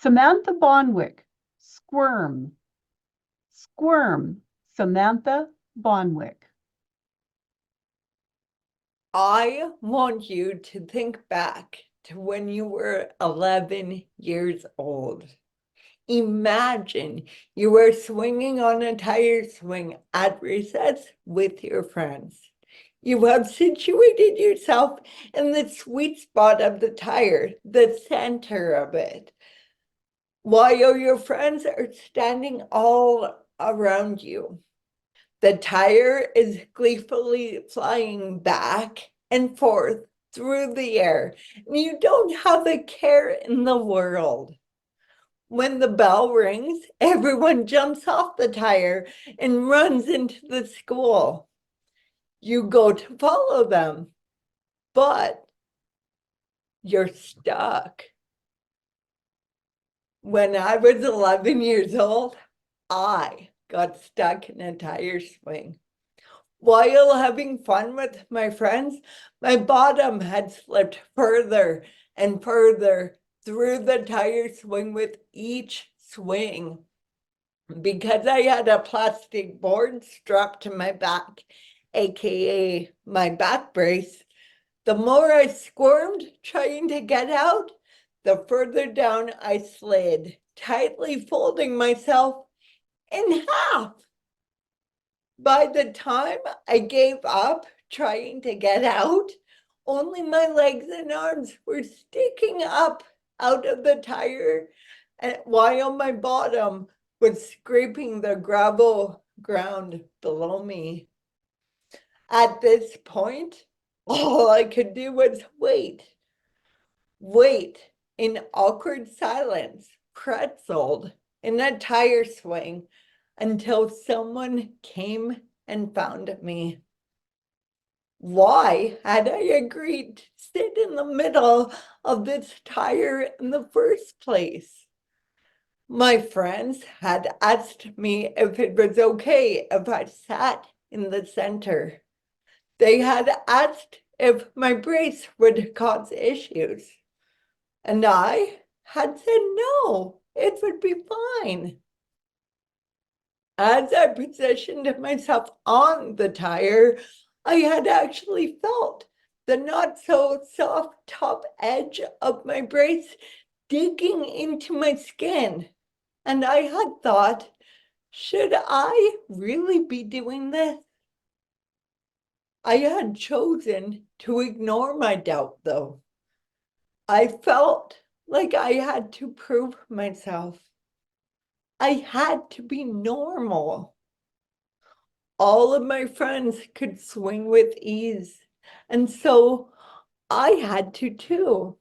Samantha Bonwick, Squirm. Squirm, Samantha Bonwick. I want you to think back to when you were 11 years old. Imagine you were swinging on a tire swing at recess with your friends. You have situated yourself in the sweet spot of the tire, the center of it, while your friends are standing all around you. The tire is gleefully flying back and forth through the air, and you don't have a care in the world. When the bell rings, everyone jumps off the tire and runs into the school. You go to follow them, but you're stuck. When I was 11 years old, I got stuck in a tire swing. While having fun with my friends, my bottom had slipped further and further through the tire swing with each swing. Because I had a plastic board strapped to my back, aka my back brace, the more I squirmed trying to get out, the further down I slid, tightly folding myself in half. By the time I gave up trying to get out, only my legs and arms were sticking up out of the tire, and while my bottom was scraping the gravel ground below me. At this point, all I could do was wait in awkward silence, pretzeled in a tire swing until someone came and found me. Why had I agreed to sit in the middle of this tire in the first place? My friends had asked me if it was okay if I sat in the center. They had asked if my brace would cause issues. And I had said no, it would be fine. As I positioned myself on the tire, I had actually felt the not so soft top edge of my brace digging into my skin. And I had thought, should I really be doing this? I had chosen to ignore my doubt, though. I felt like I had to prove myself. I had to be normal. All of my friends could swing with ease, and so I had to too.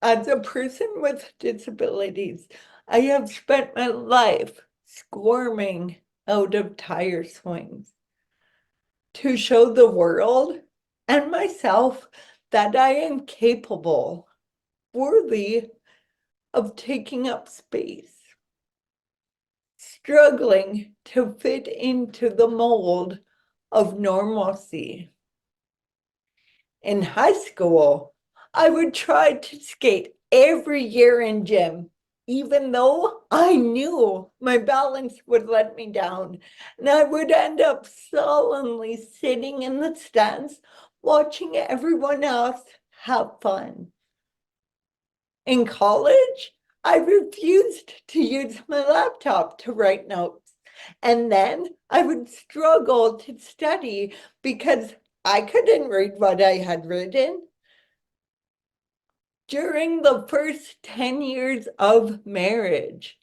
As a person with disabilities, I have spent my life squirming out of tire swings to show the world and myself that I am capable, worthy of taking up space, struggling to fit into the mold of normalcy. In high school, I would try to skate every year in gym, even though I knew my balance would let me down, and I would end up sullenly sitting in the stands watching everyone else have fun. In college, I refused to use my laptop to write notes. And then I would struggle to study because I couldn't read what I had written. During the first 10 years of marriage,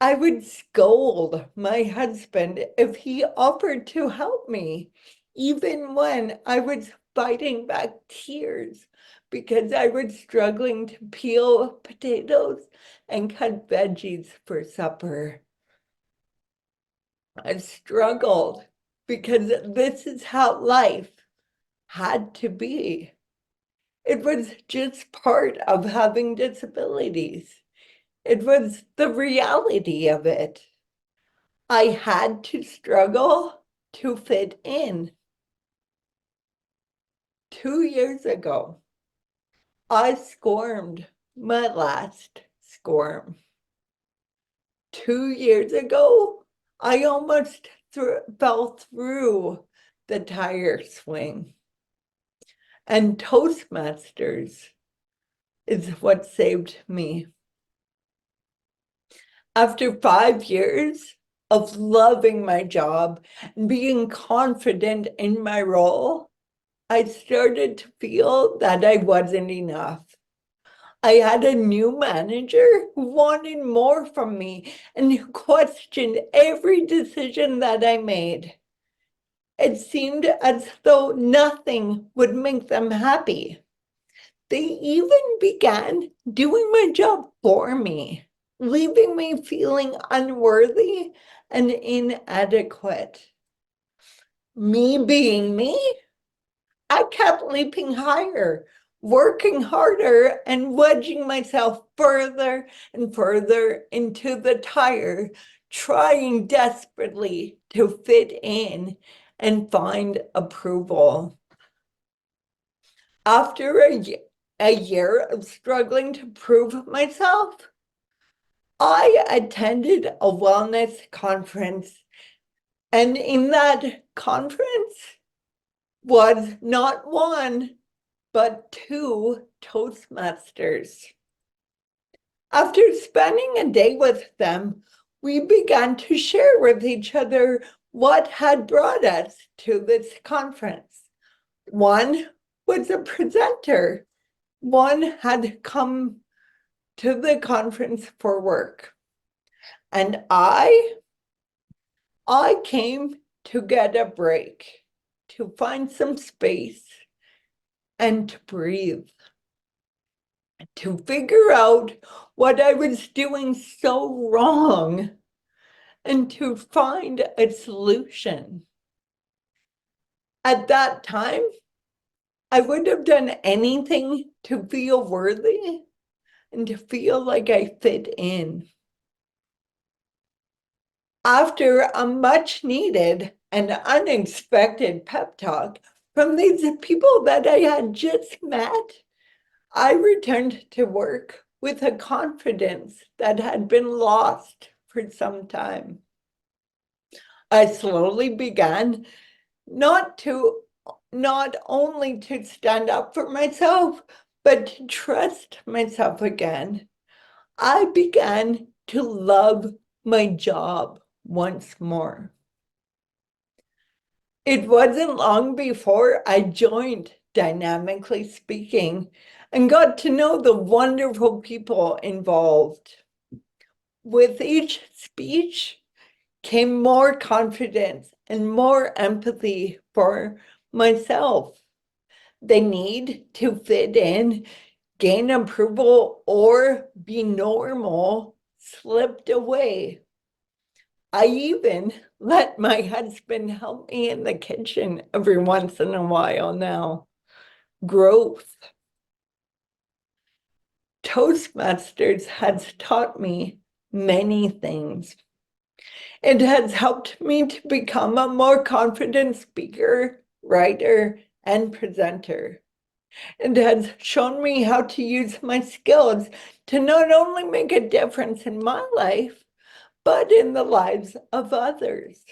I would scold my husband if he offered to help me, even when I was fighting back tears because I was struggling to peel potatoes and cut veggies for supper. I struggled because this is how life had to be. It was just part of having disabilities. It was the reality of it. I had to struggle to fit in. 2 years ago, I squirmed my last squirm. 2 years ago, I almost fell through the tire swing. And Toastmasters is what saved me. After 5 years of loving my job and being confident in my role, I started to feel that I wasn't enough. I had a new manager who wanted more from me and who questioned every decision that I made. It seemed as though nothing would make them happy. They even began doing my job for me, leaving me feeling unworthy and inadequate. Me being me, I kept leaping higher, working harder, and wedging myself further and further into the tire, trying desperately to fit in and find approval. After a year of struggling to prove myself, I attended a wellness conference, and in that conference was not one, but two Toastmasters. After spending a day with them, we began to share with each other what had brought us to this conference. One was a presenter. One had come to the conference for work. And I came to get a break, to find some space and to breathe, to figure out what I was doing so wrong and to find a solution. At that time, I would have done anything to feel worthy and to feel like I fit in. After a much needed and unexpected pep talk from these people that I had just met, I returned to work with a confidence that had been lost for some time. I slowly began not only to stand up for myself, but to trust myself again. I began to love my job once more. It wasn't long before I joined Dynamically Speaking and got to know the wonderful people involved. With each speech came more confidence and more empathy for myself. The need to fit in, gain approval, or be normal slipped away. I even let my husband help me in the kitchen every once in a while now. Growth. Toastmasters has taught me many things. It has helped me to become a more confident speaker, writer, and presenter. It has shown me how to use my skills to not only make a difference in my life, but in the lives of others.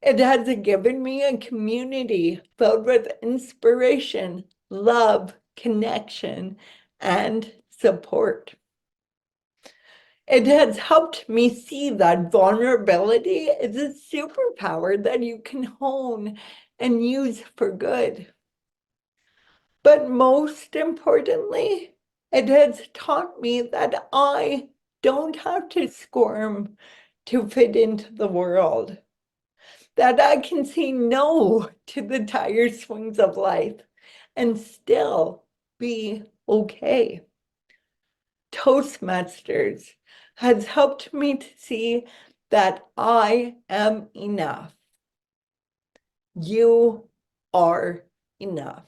It has given me a community filled with inspiration, love, connection, and support. It has helped me see that vulnerability is a superpower that you can hone and use for good. But most importantly, it has taught me that I don't have to squirm to fit into the world, that I can say no to the tire swings of life and still be okay. Toastmasters has helped me to see that I am enough. You are enough.